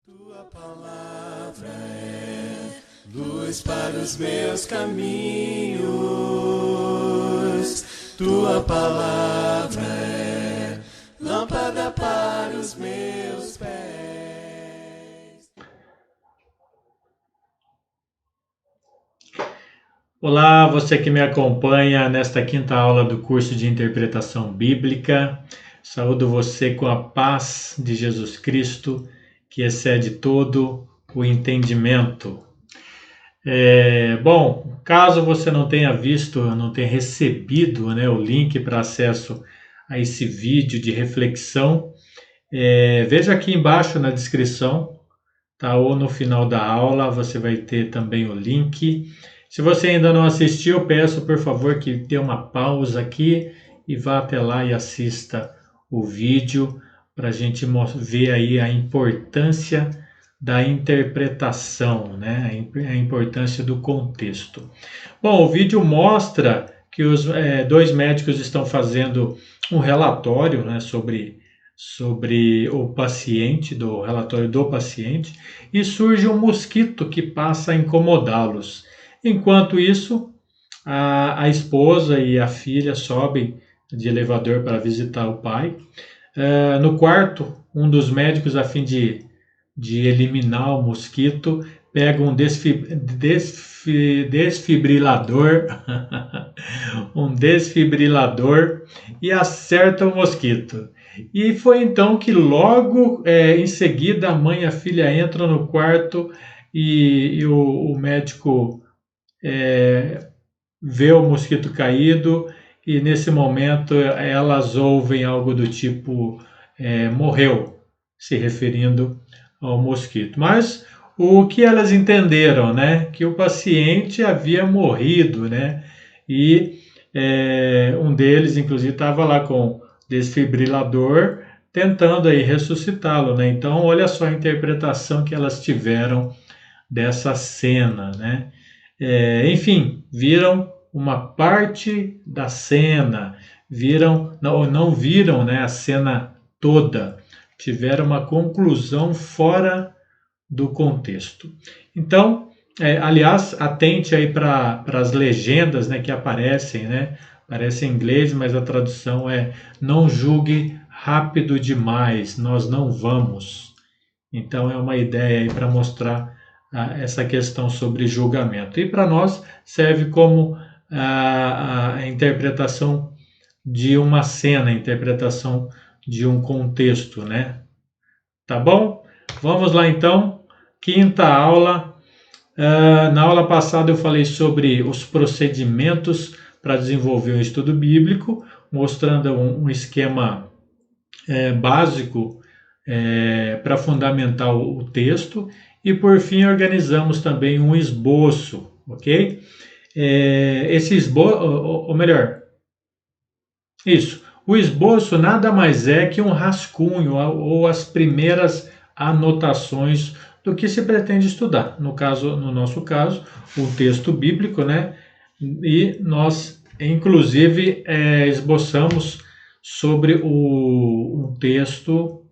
Tua palavra é luz para os meus caminhos. Tua palavra é lâmpada para os meus pés. Olá, você que me acompanha nesta quinta aula do curso de interpretação bíblica. Saúdo você com a paz de Jesus Cristo, que excede todo o entendimento. Bom, caso você não tenha visto, não tenha recebido, o link para acesso a esse vídeo de reflexão, veja aqui embaixo na descrição, tá? Ou no final da aula você vai ter também o link. Se você ainda não assistiu, peço por favor que dê uma pausa aqui e vá até lá e assista o vídeo para a gente ver aí a importância da interpretação, né? A importância do contexto. Bom, o vídeo mostra que os dois médicos estão fazendo um relatório, né, sobre o paciente, do relatório do paciente, e surge um mosquito que passa a incomodá-los. Enquanto isso, a esposa e a filha sobem de elevador para visitar o pai. No quarto, um dos médicos, a fim de eliminar o mosquito, pega um desfibrilador, um desfibrilador e acerta o mosquito. E foi então que logo em seguida a mãe e a filha entram no quarto e o médico vê o mosquito caído e nesse momento elas ouvem algo do tipo morreu, se referindo ao mosquito. Mas o que elas entenderam, né? Que o paciente havia morrido, né? E um deles, inclusive, estava lá com desfibrilador tentando aí ressuscitá-lo, né? Então, olha só a interpretação que elas tiveram dessa cena, né? Enfim, viram uma parte da cena, não viram, né, a cena toda, tiveram uma conclusão fora do contexto. Então, aliás, atente aí para as legendas, né, que aparecem, né? Aparece em inglês, mas a tradução é: não julgue rápido demais, nós não vamos. Então é uma ideia aí para mostrar essa questão sobre julgamento. E para nós serve como a interpretação de uma cena, a interpretação de um contexto, né? Tá bom? Vamos lá então, quinta aula. Na aula passada eu falei sobre os procedimentos para desenvolver um estudo bíblico, mostrando um esquema básico para fundamentar o texto, e por fim organizamos também um esboço, ok? Esse esboço, ou melhor, isso, o esboço nada mais é que um rascunho ou as primeiras anotações do que se pretende estudar. No nosso caso, o texto bíblico, né? E nós, inclusive, esboçamos sobre um texto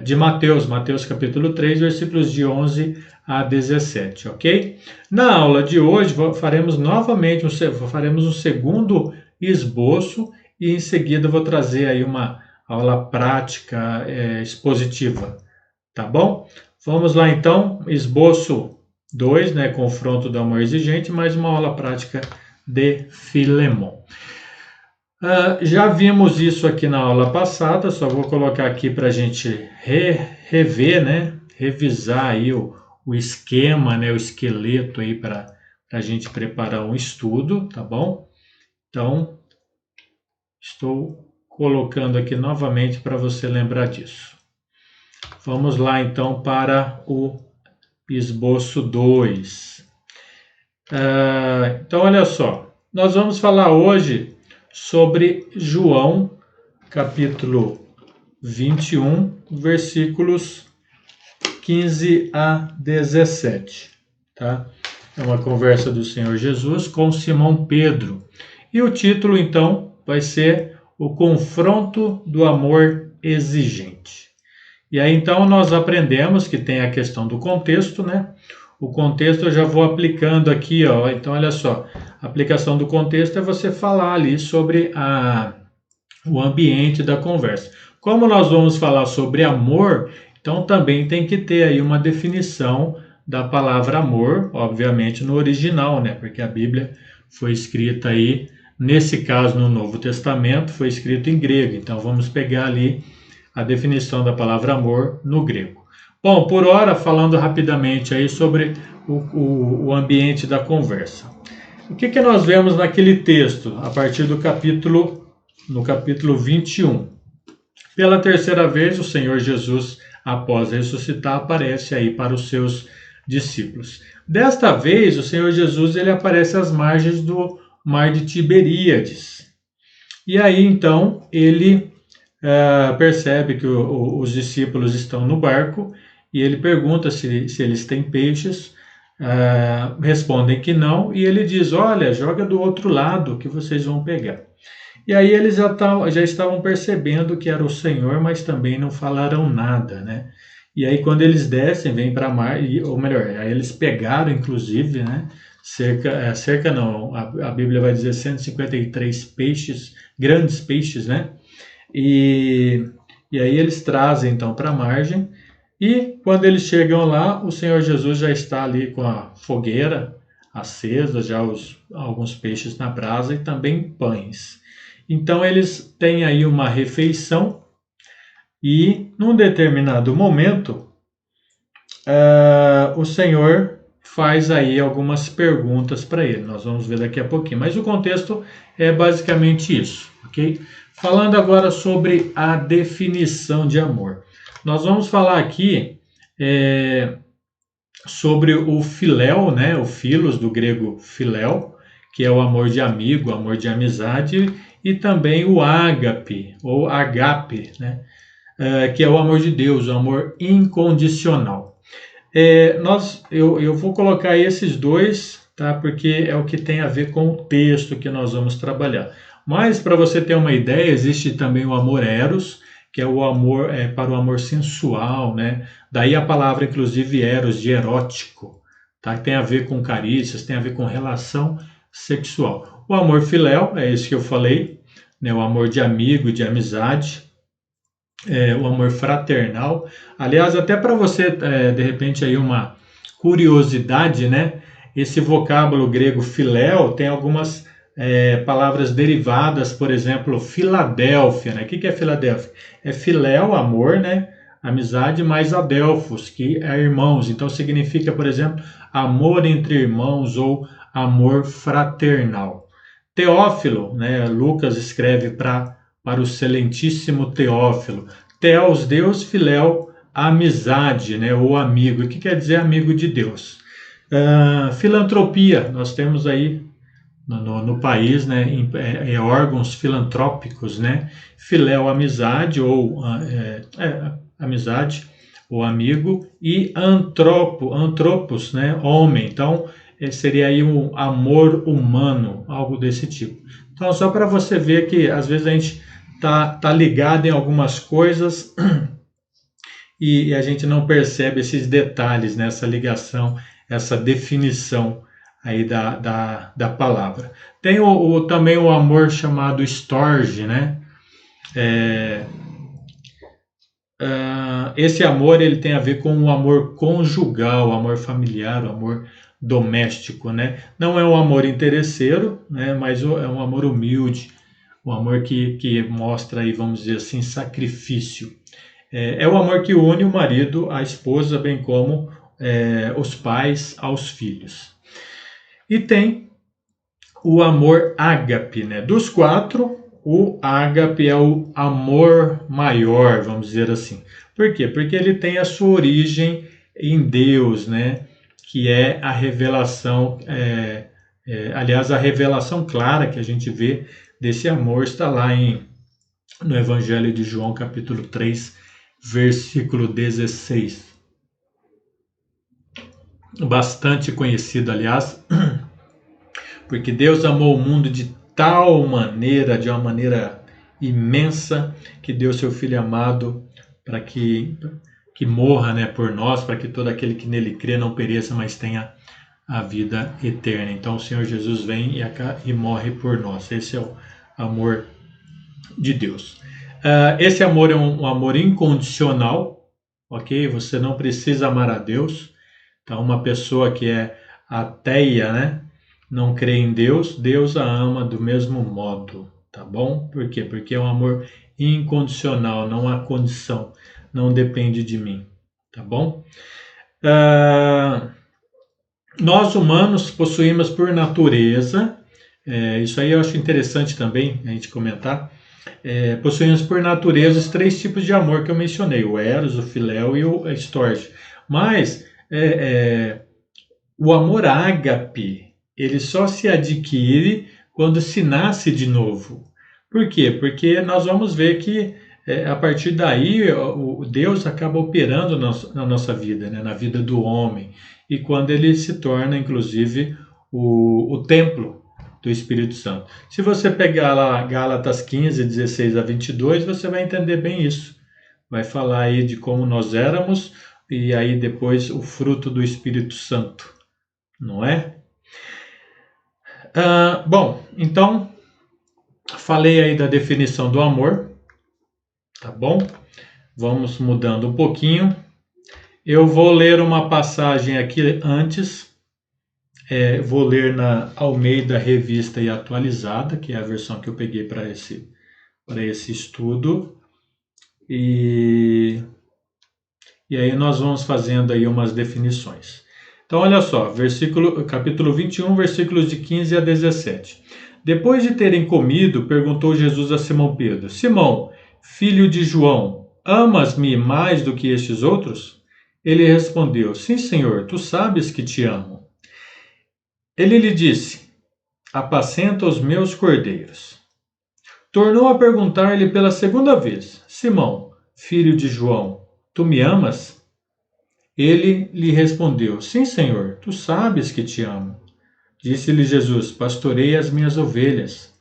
de Mateus capítulo 3, versículos de 11 a 17, ok? Na aula de hoje faremos novamente faremos um segundo esboço e em seguida vou trazer aí uma aula prática expositiva, tá bom? Vamos lá então, esboço 2, né, confronto do amor exigente, mais uma aula prática de Filemon. Já vimos isso aqui na aula passada, só vou colocar aqui para a gente rever, né? Revisar aí o esquema, né? O esqueleto aí para a gente preparar um estudo, tá bom? Então, estou colocando aqui novamente para você lembrar disso. Vamos lá então para o esboço 2. Então, olha só, nós vamos falar hoje sobre João, capítulo 21, versículos 15 a 17. Tá? É uma conversa do Senhor Jesus com Simão Pedro. E o título, então, vai ser O Confronto do Amor Exigente. E aí então nós aprendemos que tem a questão do contexto, né? O contexto eu já vou aplicando aqui, ó. Então olha só, a aplicação do contexto é você falar ali sobre o ambiente da conversa. Como nós vamos falar sobre amor, então também tem que ter aí uma definição da palavra amor, obviamente no original, né? Porque a Bíblia foi escrita aí, nesse caso no Novo Testamento, foi escrito em grego. Então vamos pegar ali a definição da palavra amor no grego. Bom, por hora, falando rapidamente aí sobre o ambiente da conversa. O que nós vemos naquele texto, a partir do no capítulo 21? Pela terceira vez, o Senhor Jesus, após ressuscitar, aparece aí para os seus discípulos. Desta vez, o Senhor Jesus ele aparece às margens do mar de Tiberíades. E aí, então, ele percebe que os discípulos estão no barco e ele pergunta se eles têm peixes. Respondem que não, e ele diz: olha, joga do outro lado que vocês vão pegar. E aí eles já estavam percebendo que era o Senhor, mas também não falaram nada, né? E aí quando eles descem, vêm para mar, ou melhor, aí eles pegaram inclusive, né? Cerca não, a Bíblia vai dizer 153 peixes, grandes peixes, né? E aí eles trazem então para a margem, e quando eles chegam lá, o Senhor Jesus já está ali com a fogueira acesa, já alguns peixes na brasa e também pães. Então eles têm aí uma refeição e num determinado momento o Senhor faz aí algumas perguntas para ele. Nós vamos ver daqui a pouquinho, mas o contexto é basicamente isso, ok? Falando agora sobre a definição de amor. Nós vamos falar aqui sobre o filéu, né? O philos, do grego filéu, que é o amor de amigo, amor de amizade, e também o ágape, ou agape, né? Que é o amor de Deus, o amor incondicional. Eu vou colocar esses dois, tá? Porque é o que tem a ver com o texto que nós vamos trabalhar. Mas, para você ter uma ideia, existe também o amor eros, que é o amor para o amor sensual, né? Daí a palavra, inclusive, eros, de erótico, tá? Que tem a ver com carícias, tem a ver com relação sexual. O amor filéu, é esse que eu falei, né? O amor de amigo, de amizade, o amor fraternal. Aliás, até para você, de repente, aí uma curiosidade, né? Esse vocábulo grego filéu tem algumas palavras derivadas, por exemplo, Filadélfia, né? O que é Filadélfia? É filéu, amor, né? Amizade, mais adelphos, que é irmãos. Então significa, por exemplo, amor entre irmãos ou amor fraternal. Teófilo, né? Lucas escreve para o excelentíssimo Teófilo. Theos, Deus, filéu, amizade, né? Ou amigo. O que quer dizer amigo de Deus? Filantropia, nós temos aí no país, né, em órgãos filantrópicos, né, filéu, amizade ou amizade ou amigo, e antropos, né, homem. Então seria aí um amor humano, algo desse tipo. Então só para você ver que às vezes a gente tá ligado em algumas coisas e a gente não percebe esses detalhes nessa ligação, essa definição aí da palavra. Tem também o amor chamado storge, né? Esse amor ele tem a ver com o amor conjugal, o amor familiar, o amor doméstico, né? Não é um amor interesseiro, né? Mas é um amor humilde, um amor que mostra aí, vamos dizer assim, sacrifício. É o amor que une o marido à esposa, bem como os pais aos filhos. E tem o amor ágape, né? Dos quatro, o ágape é o amor maior, vamos dizer assim. Por quê? Porque ele tem a sua origem em Deus, né? Que é a revelação, aliás, a revelação clara que a gente vê desse amor está lá no Evangelho de João, capítulo 3, versículo 16. Bastante conhecido, aliás, porque Deus amou o mundo de tal maneira, de uma maneira imensa, que deu seu Filho amado para que que morra, né, por nós, para que todo aquele que nele crê não pereça, mas tenha a vida eterna. Então o Senhor Jesus vem e morre por nós. Esse é o amor de Deus. Esse amor é um amor incondicional, ok? Você não precisa amar a Deus. Então uma pessoa que é ateia, né, não crê em Deus, Deus a ama do mesmo modo, tá bom? Por quê? Porque é um amor incondicional, não há condição, não depende de mim, tá bom? Nós humanos possuímos por natureza, isso aí eu acho interessante também a gente comentar, possuímos por natureza os 3 tipos de amor que eu mencionei, o eros, o filéu e o storge. Mas o amor ágape, ele só se adquire quando se nasce de novo. Por quê? Porque nós vamos ver que a partir daí o Deus acaba operando na nossa vida, né? Na vida do homem. E quando ele se torna, inclusive, o templo do Espírito Santo. Se você pegar lá Gálatas 15, 16 a 22, você vai entender bem isso. Vai falar aí de como nós éramos e aí depois o fruto do Espírito Santo, não é? Bom, então falei aí da definição do amor, tá bom? Vamos mudando um pouquinho. Eu vou ler uma passagem aqui antes. Vou ler na Almeida Revista e Atualizada, que é a versão que eu peguei para esse estudo. E aí nós vamos fazendo aí umas definições. Então, olha só, capítulo 21, versículos de 15 a 17. Depois de terem comido, perguntou Jesus a Simão Pedro: Simão, filho de João, amas-me mais do que estes outros? Ele respondeu: Sim, Senhor, tu sabes que te amo. Ele lhe disse: Apacenta os meus cordeiros. Tornou a perguntar-lhe pela segunda vez: Simão, filho de João, tu me amas? Ele lhe respondeu: Sim, Senhor, tu sabes que te amo. Disse-lhe Jesus: Pastorei as minhas ovelhas.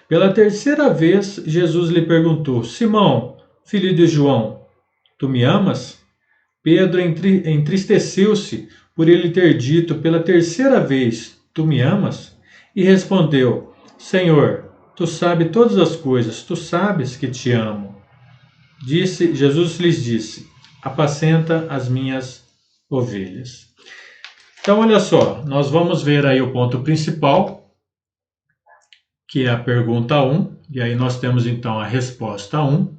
Pela terceira vez, Jesus lhe perguntou: Simão, filho de João, tu me amas? Pedro entristeceu-se por ele ter dito pela terceira vez: Tu me amas? E respondeu: Senhor, tu sabes todas as coisas, tu sabes que te amo. Jesus lhes disse: Apacenta as minhas ovelhas. Então, olha só, nós vamos ver aí o ponto principal, que é a pergunta 1, e aí nós temos então a resposta 1.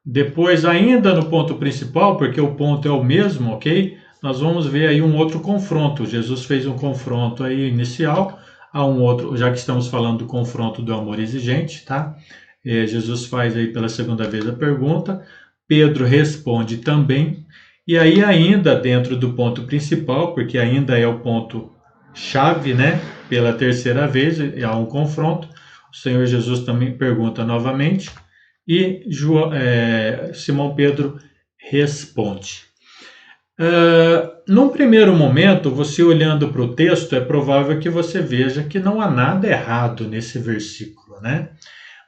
Depois, ainda no ponto principal, porque o ponto é o mesmo, ok? Nós vamos ver aí um outro confronto. Jesus fez um confronto aí inicial, a um outro, já que estamos falando do confronto do amor exigente, tá? Jesus faz aí pela segunda vez a pergunta, Pedro responde também, e aí ainda dentro do ponto principal, porque ainda é o ponto chave, né? Pela terceira vez, há um confronto, o Senhor Jesus também pergunta novamente, e Simão Pedro responde. Num primeiro momento, você olhando para o texto, é provável que você veja que não há nada errado nesse versículo, né?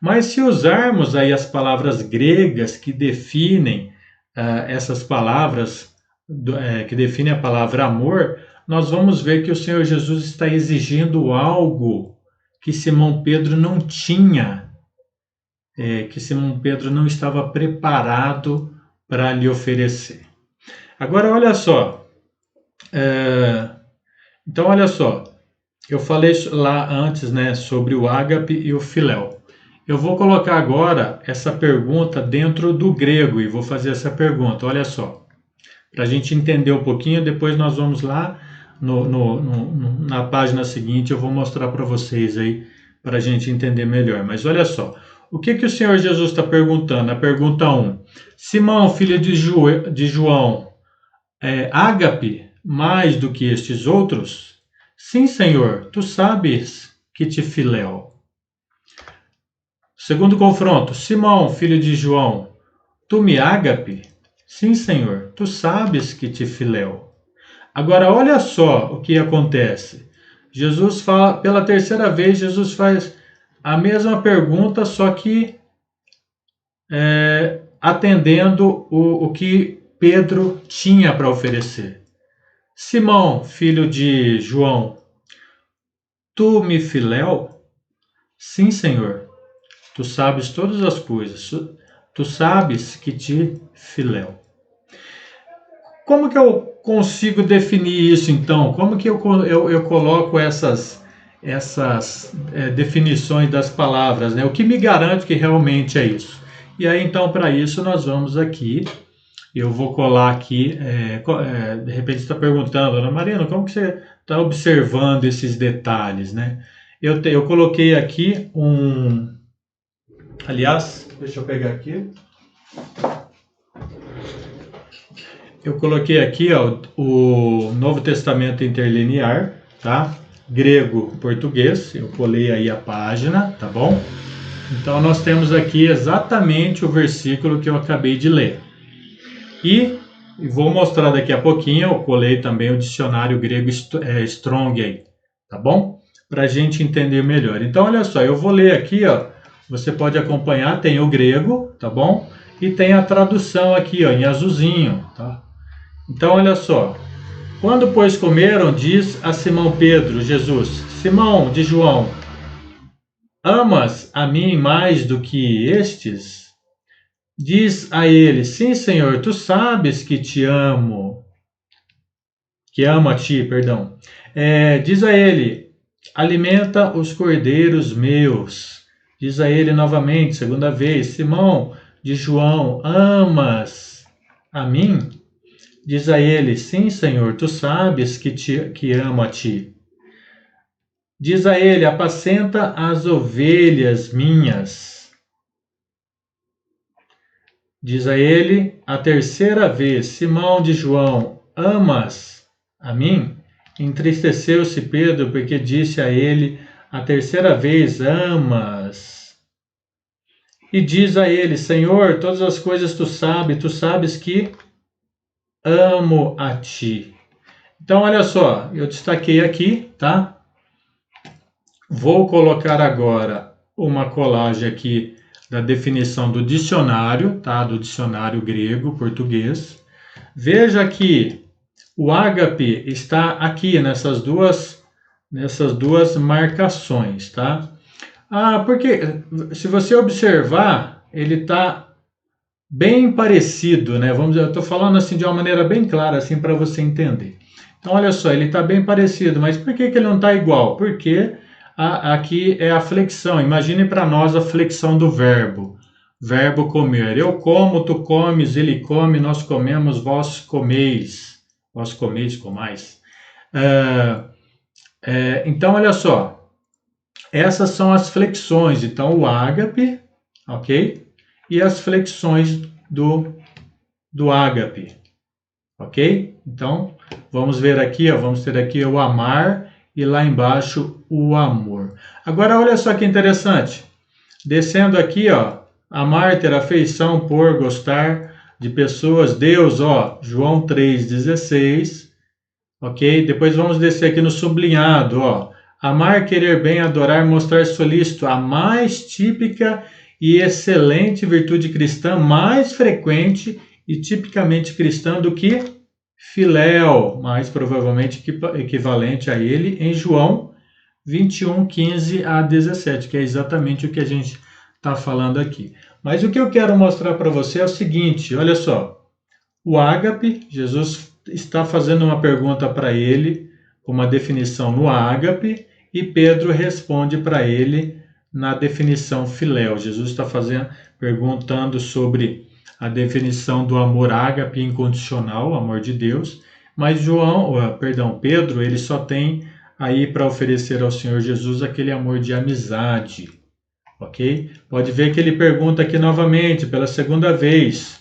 Mas se usarmos aí as palavras gregas que definem essas palavras, que definem a palavra amor, nós vamos ver que o Senhor Jesus está exigindo algo que Simão Pedro não tinha, que Simão Pedro não estava preparado para lhe oferecer. Agora, olha só. Então, olha só. Eu falei lá antes, né, sobre o ágape e o filéu. Eu vou colocar agora essa pergunta dentro do grego e vou fazer essa pergunta. Olha só. Para a gente entender um pouquinho, depois nós vamos lá na página seguinte, eu vou mostrar para vocês aí, para a gente entender melhor. Mas olha só. O que o Senhor Jesus está perguntando? A pergunta 1. Simão, filho de João, ágape mais do que estes outros? Sim, Senhor, tu sabes que te filéu. Segundo confronto, Simão, filho de João, tu me ágape? Sim, Senhor, tu sabes que te filéu. Agora, olha só o que acontece. Jesus fala, pela terceira vez, Jesus faz a mesma pergunta, só que atendendo o que Pedro tinha para oferecer. Simão, filho de João, tu me filéu? Sim, Senhor. Tu sabes todas as coisas. Tu sabes que te filéu. Como que eu consigo definir isso, então? Como que eu coloco essas definições das palavras, né? O que me garante que realmente é isso? E aí, então, para isso, nós vamos aqui. Eu vou colar aqui. De repente, você está perguntando, Ana Marina, como que você está observando esses detalhes, né? Eu coloquei aqui um. Aliás, deixa eu pegar aqui. Eu coloquei aqui ó, o Novo Testamento Interlinear, tá? Grego, português. Eu colei aí a página, tá bom? Então nós temos aqui exatamente o versículo que eu acabei de ler. E vou mostrar daqui a pouquinho, eu colei também o dicionário grego Strong aí, tá bom? Para a gente entender melhor. Então olha só, eu vou ler aqui, ó. Você pode acompanhar, tem o grego, tá bom? E tem a tradução aqui, ó, em azulzinho, tá? Então, olha só. Quando, pois, comeram, diz a Simão Pedro, Jesus, Simão de João, amas a mim mais do que estes? Diz a ele, sim, Senhor, tu sabes que te amo. Que amo a ti, perdão. Diz a ele, alimenta os cordeiros meus. Diz a ele novamente, segunda vez, Simão de João, amas a mim? Diz a ele, sim, Senhor, tu sabes que amo a ti. Diz a ele, apacenta as ovelhas minhas. Diz a ele, a terceira vez, Simão de João, amas a mim? Entristeceu-se Pedro, porque disse a ele, a terceira vez, amas. E diz a ele, Senhor, todas as coisas tu sabes que amo a ti. Então, olha só, eu destaquei aqui, tá? Vou colocar agora uma colagem aqui da definição do dicionário, tá? Do dicionário grego-português. Veja que o ágape está aqui nessas duas marcações, tá? Porque se você observar, ele está bem parecido, né? Vamos dizer, eu estou falando assim de uma maneira bem clara, assim para você entender. Então, olha só, ele está bem parecido, mas por que ele não está igual? Porque aqui é a flexão. Imagine para nós a flexão do verbo. Verbo comer. Eu como, tu comes, ele come, nós comemos, vós comeis. Vós comeis, comais. Então, olha só. Essas são as flexões. Então, o ágape, ok? E as flexões do ágape, ok? Então, vamos ver aqui, ó, vamos ter aqui o amar e lá embaixo o amor. Agora, olha só que interessante. Descendo aqui, ó, amar, ter afeição por, gostar de pessoas, Deus, ó, João 3,16, ok? Depois vamos descer aqui no sublinhado, ó, amar, querer bem, adorar, mostrar solícito, a mais típica e excelente virtude cristã, mais frequente e tipicamente cristã do que filéu, mais provavelmente equivalente a ele, em João 21, 15 a 17, que é exatamente o que a gente está falando aqui. Mas o que eu quero mostrar para você é o seguinte, olha só, o ágape, Jesus está fazendo uma pergunta para ele, uma definição no ágape, e Pedro responde para ele na definição filéu. Jesus está perguntando sobre a definição do amor ágape incondicional, o amor de Deus, mas Pedro, ele só tem aí para oferecer ao Senhor Jesus aquele amor de amizade, ok? Pode ver que ele pergunta aqui novamente, pela segunda vez,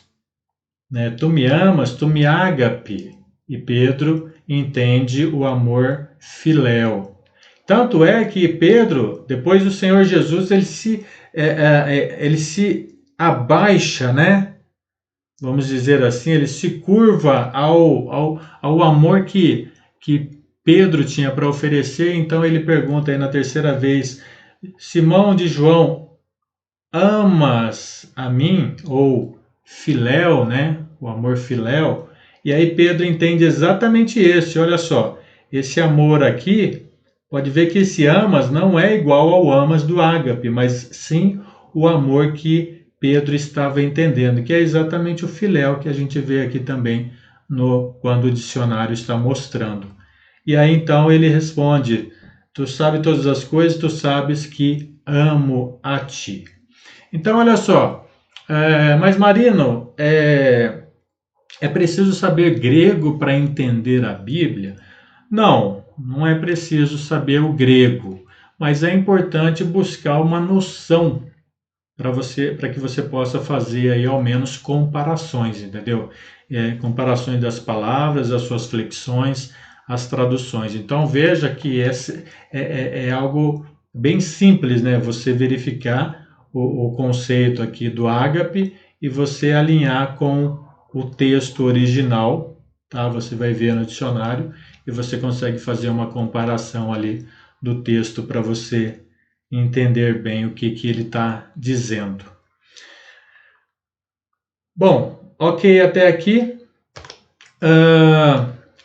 né? Tu me amas, tu me ágape. E Pedro entende o amor filéu. Tanto é que Pedro, depois do Senhor Jesus, ele se abaixa, né? Vamos dizer assim, ele se curva ao amor que Pedro tinha para oferecer. Então ele pergunta aí na terceira vez, Simão de João, amas a mim? Ou filéu, né? o amor filéu, e aí Pedro entende exatamente esse, olha só, esse amor aqui, pode ver que esse amas não é igual ao amas do ágape, mas sim o amor que Pedro estava entendendo, que é exatamente o filéu que a gente vê aqui também quando o dicionário está mostrando. E aí então ele responde, tu sabes todas as coisas, tu sabes que amo a ti. Então olha só, mas Marino, é preciso saber grego para entender a Bíblia? Não, não é preciso saber o grego, mas é importante buscar uma noção para que você possa fazer aí ao menos comparações, entendeu? Comparações das palavras, as suas flexões, as traduções. Então veja que esse é algo bem simples, né? Você verificar o conceito aqui do ágape e você alinhar com o texto original, tá? Você vai ver no dicionário e você consegue fazer uma comparação ali do texto para você entender bem o que ele está dizendo. Bom, ok até aqui.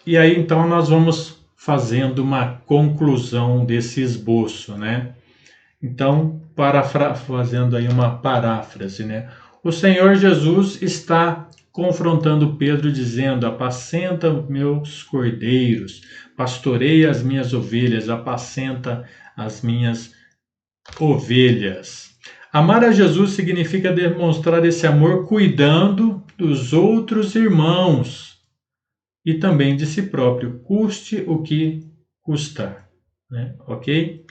E aí então nós vamos fazendo uma conclusão desse esboço, né? Então, fazendo aí uma paráfrase, né? O Senhor Jesus está confrontando Pedro dizendo, apacenta meus cordeiros, pastoreia as minhas ovelhas, apacenta as minhas ovelhas. Amar a Jesus significa demonstrar esse amor cuidando dos outros irmãos e também de si próprio, custe o que custar, né? Ok?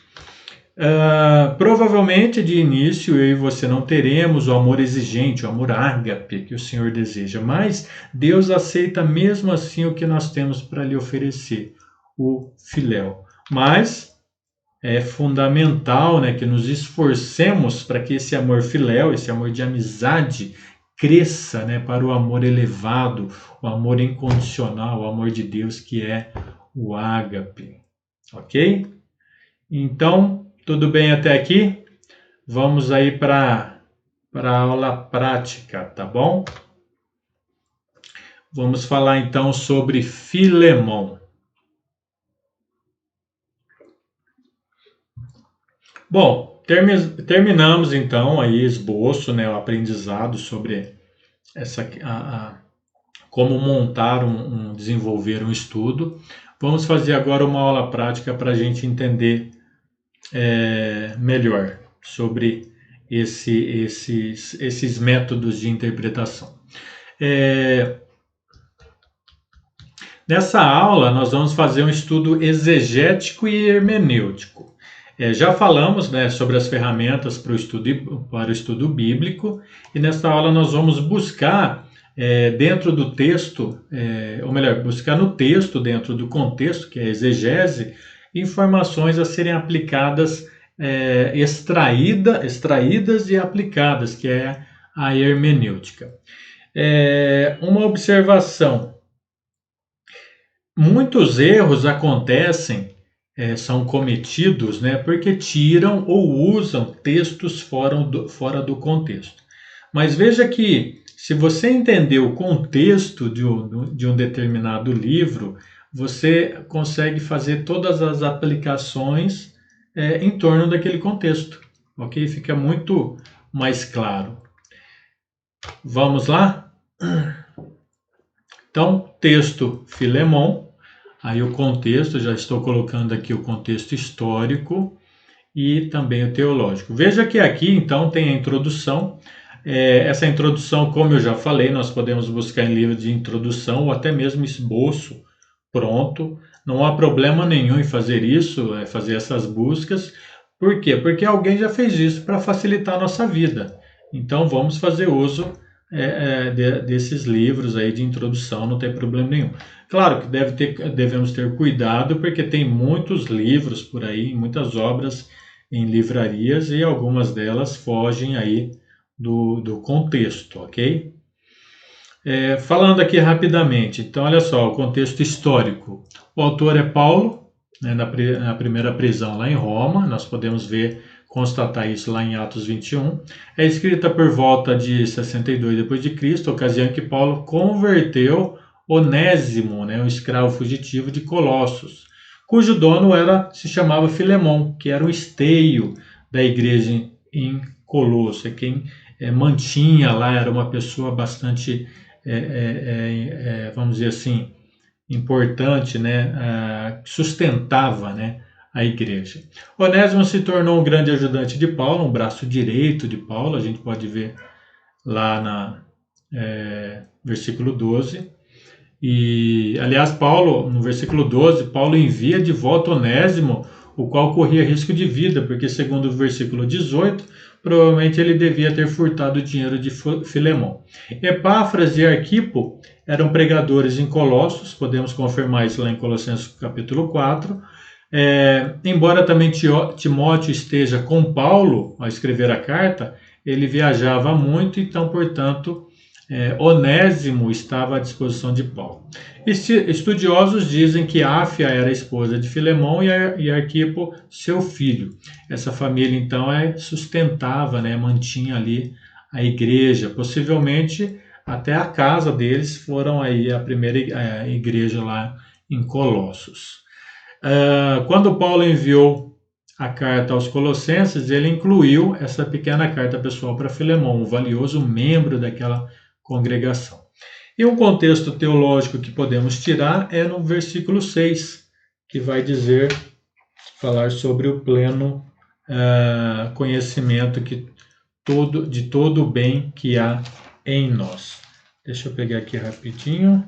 Provavelmente de início eu e você não teremos o amor exigente, o amor ágape que o Senhor deseja, mas Deus aceita mesmo assim o que nós temos para lhe oferecer, o filéu. Mas é fundamental, né, que nos esforcemos para que esse amor filéu, esse amor de amizade, cresça, né, para o amor elevado, o amor incondicional, o amor de Deus que é o ágape. Ok? Então, tudo bem até aqui? Vamos aí para a aula prática, tá bom? Vamos falar então sobre Filemão. Bom, terminamos então aí esboço, né, o aprendizado sobre como montar desenvolver um estudo. Vamos fazer agora uma aula prática para a gente entender melhor sobre esses métodos de interpretação. Nessa aula, nós vamos fazer um estudo exegético e hermenêutico. Já falamos, né, sobre as ferramentas para o estudo bíblico, e nessa aula nós vamos buscar dentro do texto, ou melhor, buscar no texto, dentro do contexto, que é a exegese, informações a serem aplicadas, extraídas e aplicadas, que é a hermenêutica. Uma observação: muitos erros acontecem, são cometidos, né, porque tiram ou usam textos fora do contexto. Mas veja que, se você entender o contexto de um determinado livro, você consegue fazer todas as aplicações em torno daquele contexto, ok? Fica muito mais claro. Vamos lá? Então, texto Filemão, aí o contexto, já estou colocando aqui o contexto histórico e também o teológico. Veja que aqui, então, tem a introdução. Essa introdução, como eu já falei, nós podemos buscar em livro de introdução ou até mesmo esboço pronto. Não há problema nenhum em fazer isso, fazer essas buscas. Por quê? Porque alguém já fez isso para facilitar a nossa vida. Então, vamos fazer uso desses livros aí de introdução, não tem problema nenhum. Claro que devemos ter cuidado, porque tem muitos livros por aí, muitas obras em livrarias, e algumas delas fogem aí do contexto, ok? Falando aqui rapidamente, então olha só, o contexto histórico. O autor é Paulo, né, na primeira prisão lá em Roma. Nós podemos ver constatar isso lá em Atos 21. É escrita por volta de 62 d.C., ocasião em que Paulo converteu Onésimo, né, um escravo fugitivo de Colossos, cujo dono se chamava Filemão, que era o esteio da igreja em Colosso. Quem mantinha lá era uma pessoa bastante, vamos dizer assim, importante, né, sustentava, né, a igreja. Onésimo se tornou um grande ajudante de Paulo, um braço direito de Paulo, a gente pode ver lá versículo 12. E, aliás, Paulo, no versículo 12, Paulo envia de volta Onésimo, o qual corria risco de vida, porque segundo o versículo 18, provavelmente ele devia ter furtado o dinheiro de Filemão. Epáfras e Arquipo eram pregadores em Colossos, podemos confirmar isso lá em Colossenses capítulo 4. Embora também Timóteo esteja com Paulo ao escrever a carta, ele viajava muito, então, portanto, Onésimo estava à disposição de Paulo. Estudiosos dizem que Áfia era a esposa de Filemão e Arquipo seu filho. Essa família, então, sustentava, né, mantinha ali a igreja. Possivelmente, até a casa deles foram aí a primeira igreja lá em Colossos. Quando Paulo enviou a carta aos Colossenses, ele incluiu essa pequena carta pessoal para Filemão, um valioso membro daquela congregação. E um contexto teológico que podemos tirar é no versículo 6, que vai falar sobre o pleno conhecimento de todo o bem que há em nós. Deixa eu pegar aqui rapidinho.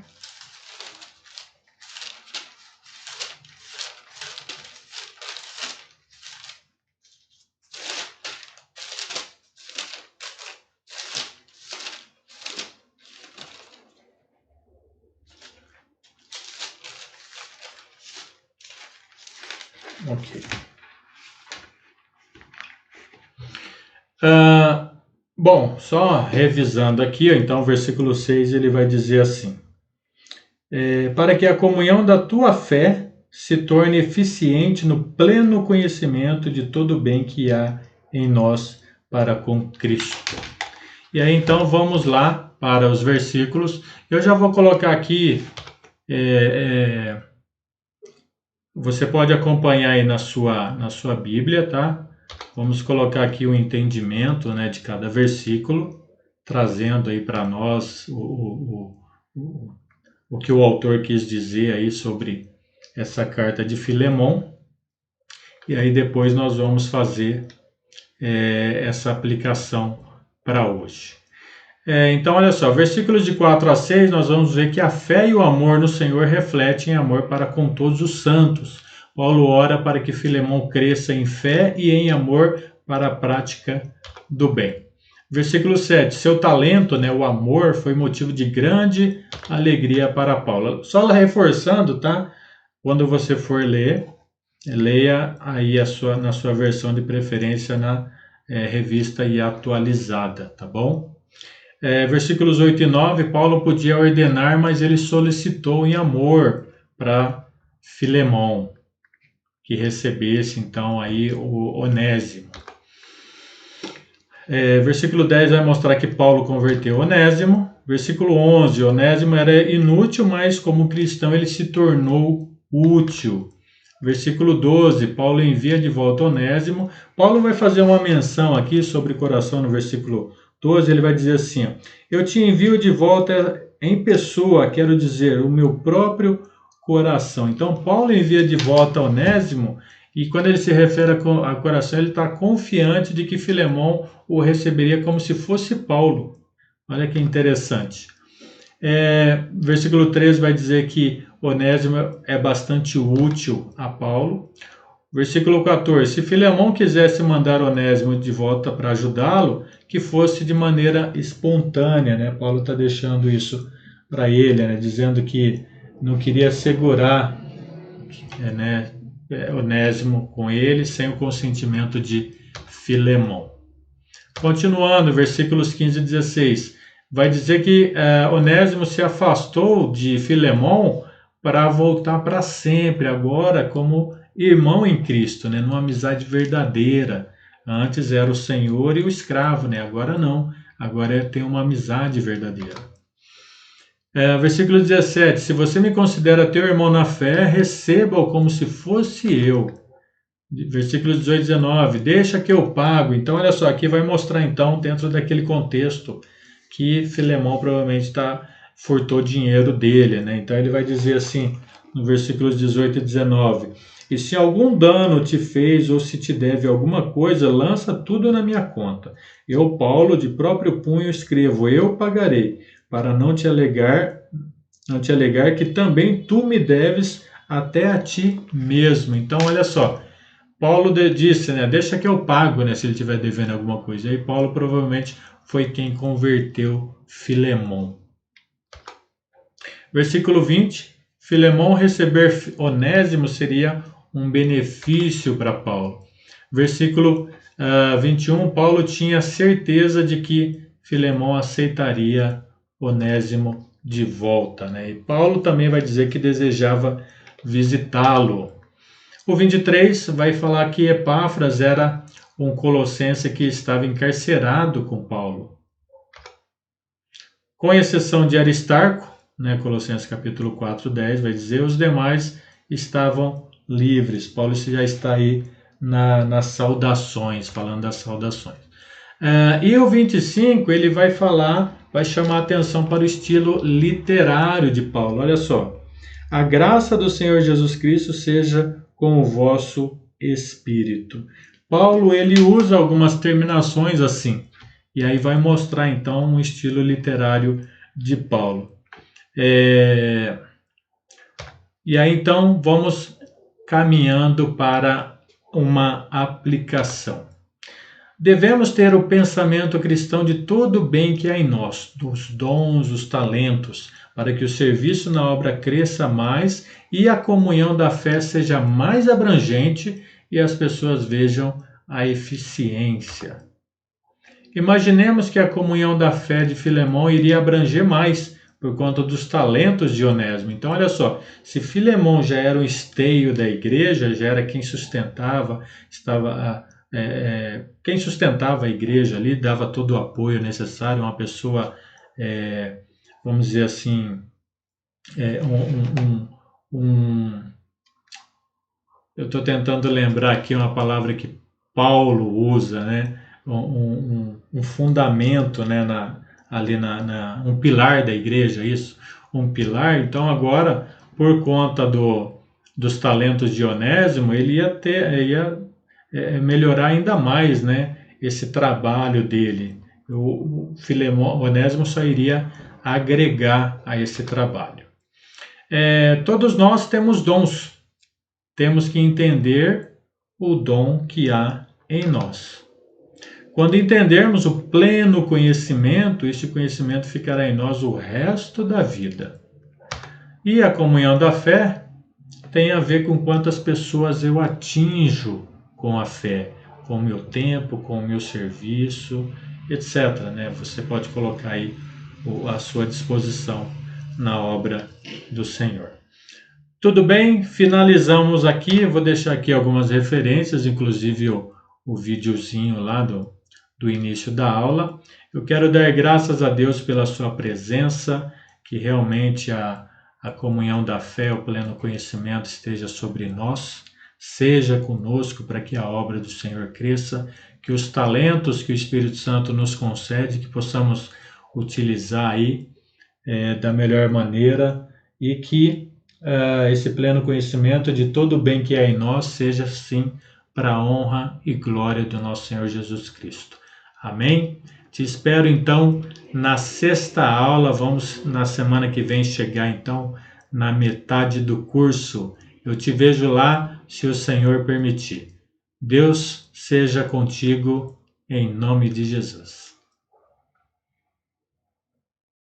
Ok. Bom, só revisando aqui, então, o versículo 6, ele vai dizer assim: para que a comunhão da tua fé se torne eficiente no pleno conhecimento de todo o bem que há em nós para com Cristo. E aí, então, vamos lá para os versículos. Eu já vou colocar aqui, você pode acompanhar aí na sua Bíblia, tá? Vamos colocar aqui o entendimento, né, de cada versículo, trazendo aí para nós o que o autor quis dizer aí sobre essa carta de Filemão. E aí depois nós vamos fazer essa aplicação para hoje. Então, olha só, versículos de 4 a 6, nós vamos ver que a fé e o amor no Senhor refletem amor para com todos os santos. Paulo ora para que Filemão cresça em fé e em amor para a prática do bem. Versículo 7, seu talento, né, o amor, foi motivo de grande alegria para Paulo. Só reforçando, tá? Quando você for ler, leia aí na sua versão de preferência na revista e atualizada, tá bom? Versículos 8 e 9, Paulo podia ordenar, mas ele solicitou em amor para Filemão, que recebesse então aí o Onésimo. Versículo 10 vai mostrar que Paulo converteu Onésimo. Versículo 11, Onésimo era inútil, mas como cristão ele se tornou útil. Versículo 12, Paulo envia de volta Onésimo. Paulo vai fazer uma menção aqui sobre coração no versículo 12, ele vai dizer assim: eu te envio de volta em pessoa, quero dizer, o meu próprio coração. Então, Paulo envia de volta Onésimo, e quando ele se refere a coração, ele está confiante de que Filemão o receberia como se fosse Paulo. Olha que interessante. Versículo 13 vai dizer que Onésimo é bastante útil a Paulo. Versículo 14, se Filemão quisesse mandar Onésimo de volta para ajudá-lo, que fosse de maneira espontânea, né? Paulo está deixando isso para ele, né? Dizendo que não queria segurar Onésimo com ele sem o consentimento de Filemão. Continuando, versículos 15 e 16, vai dizer que Onésimo se afastou de Filemão para voltar para sempre, agora como irmão em Cristo, né, numa amizade verdadeira. Antes era o senhor e o escravo, né? Agora não. Agora tem uma amizade verdadeira. Versículo 17. Se você me considera teu irmão na fé, receba-o como se fosse eu. Versículo 18 e 19. Deixa que eu pago. Então, olha só, aqui vai mostrar, então, dentro daquele contexto, que Filemão provavelmente furtou dinheiro dele, né? Então, ele vai dizer assim, no versículos 18 e 19. E se algum dano te fez ou se te deve alguma coisa, lança tudo na minha conta. Eu, Paulo, de próprio punho escrevo, eu pagarei, para não te alegar que também tu me deves até a ti mesmo. Então, olha só, Paulo disse, né, deixa que eu pago, né, se ele estiver devendo alguma coisa. E aí Paulo provavelmente foi quem converteu Filemão. Versículo 20, Filemão receber Onésimo seria um benefício para Paulo. Versículo 21, Paulo tinha certeza de que Filemão aceitaria Onésimo de volta, né? E Paulo também vai dizer que desejava visitá-lo. O 23 vai falar que Epáfras era um colossense que estava encarcerado com Paulo. Com exceção de Aristarco, né, Colossenses capítulo 4, 10, vai dizer, os demais estavam livres. Paulo já está aí nas saudações, falando das saudações. E o 25, ele vai chamar a atenção para o estilo literário de Paulo. Olha só. A graça do Senhor Jesus Cristo seja com o vosso espírito. Paulo, ele usa algumas terminações assim. E aí vai mostrar, então, um estilo literário de Paulo. E aí, então, vamos caminhando para uma aplicação. Devemos ter o pensamento cristão de todo o bem que há em nós, dos dons, os talentos, para que o serviço na obra cresça mais e a comunhão da fé seja mais abrangente e as pessoas vejam a eficiência. Imaginemos que a comunhão da fé de Filemão iria abranger mais por conta dos talentos de Onésimo. Então, olha só, se Filemão já era o esteio da igreja, já era quem sustentava, quem sustentava a igreja ali, dava todo o apoio necessário, uma pessoa, vamos dizer assim, eu estou tentando lembrar aqui uma palavra que Paulo usa, né? Um fundamento, né? Um pilar da igreja, isso, um pilar. Então agora, por conta dos talentos de Onésimo, ele ia melhorar ainda mais, né? Esse trabalho dele. O Onésimo só iria agregar a esse trabalho. Todos nós temos dons. Temos que entender o dom que há em nós. Quando entendermos o pleno conhecimento, este conhecimento ficará em nós o resto da vida. E a comunhão da fé tem a ver com quantas pessoas eu atinjo com a fé, com o meu tempo, com o meu serviço, etc. Né? Você pode colocar aí a sua disposição na obra do Senhor. Tudo bem? Finalizamos aqui. Eu vou deixar aqui algumas referências, inclusive o videozinho lá do início da aula. Eu quero dar graças a Deus pela sua presença, que realmente a comunhão da fé, o pleno conhecimento esteja sobre nós, seja conosco para que a obra do Senhor cresça, que os talentos que o Espírito Santo nos concede, que possamos utilizar aí da melhor maneira e que esse pleno conhecimento de todo o bem que há em nós seja sim para a honra e glória do nosso Senhor Jesus Cristo. Amém? Te espero então na sexta aula. Vamos na semana que vem chegar então na metade do curso. Eu te vejo lá, se o Senhor permitir. Deus seja contigo em nome de Jesus.